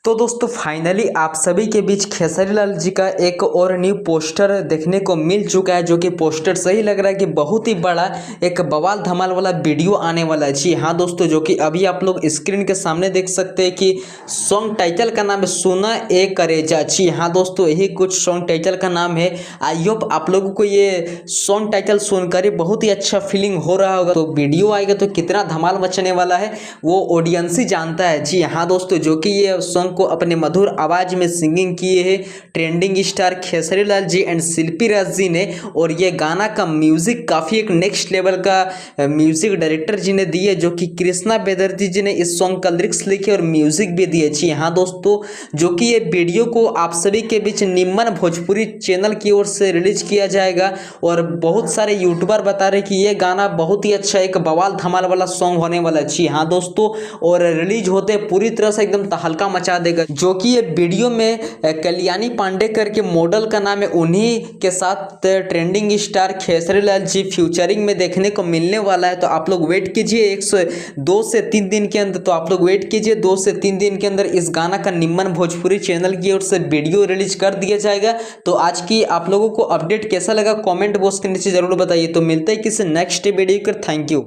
तो दोस्तों फाइनली आप सभी के बीच खेसारी लाल जी का एक और न्यू पोस्टर देखने को मिल चुका है, जो कि पोस्टर सही लग रहा है कि बहुत ही बड़ा एक बवाल धमाल वाला वीडियो आने वाला है। जी हाँ दोस्तों, जो कि अभी आप लोग स्क्रीन के सामने देख सकते हैं कि सॉन्ग टाइटल का नाम है सुना ए करेजा। जी हाँ दोस्तों, यही कुछ सॉन्ग टाइटल का नाम है। आई होप आप लोगों को ये सॉन्ग टाइटल सुनकर ही बहुत ही अच्छा फीलिंग हो रहा होगा। तो वीडियो आएगा तो कितना धमाल मचने वाला है वो ऑडियंस ही जानता है। जी हाँ दोस्तों, जो कि ये सॉन्ग को अपने मधुर आवाज में सिंगिंग किए हैं trending star Khesari Lal ji and Shilpi Raj ji ने। और ये गाना का म्यूजिक काफी एक नेक्स्ट लेवल का म्यूजिक डायरेक्टर जी ने दिए, जो कि कृष्णा बेदर्जी जी ने इस सॉन्ग का लिरिक्स लिखे और म्यूजिक भी दिए। जी हाँ दोस्तों, जो कि ये वीडियो को आप सभी के बीच निम्न भोजपुरी चैनल की ओर से रिलीज किया जाएगा। और बहुत सारे यूट्यूबर बता रहे कि ये गाना बहुत ही अच्छा एक बवाल धमाल वाला सॉन्ग होने वाला है। जी हाँ दोस्तों, और रिलीज होते पूरी तरह से एकदम तहलका मचा देगा। जो कि ये वीडियो में कल्याणी पांडे करके मॉडल का नाम है, उन्हीं के साथ ट्रेंडिंग स्टार खेसारी लाल जी फ्यूचरिंग में देखने को मिलने वाला है। तो आप लोग वेट कीजिए 2 से 3 दिन के अंदर। तो आप लोग वेट कीजिए 2 से 3 दिन के अंदर इस गाना का निम्न भोजपुरी चैनल की ओर से वीडियो रिलीज कर दिया जाएगा। तो आज की आप लोगों को अपडेट कैसा लगा कमेंट बॉक्स के नीचे जरूर बताइए। तो मिलते हैं किसी नेक्स्ट वीडियो कर। Thank you.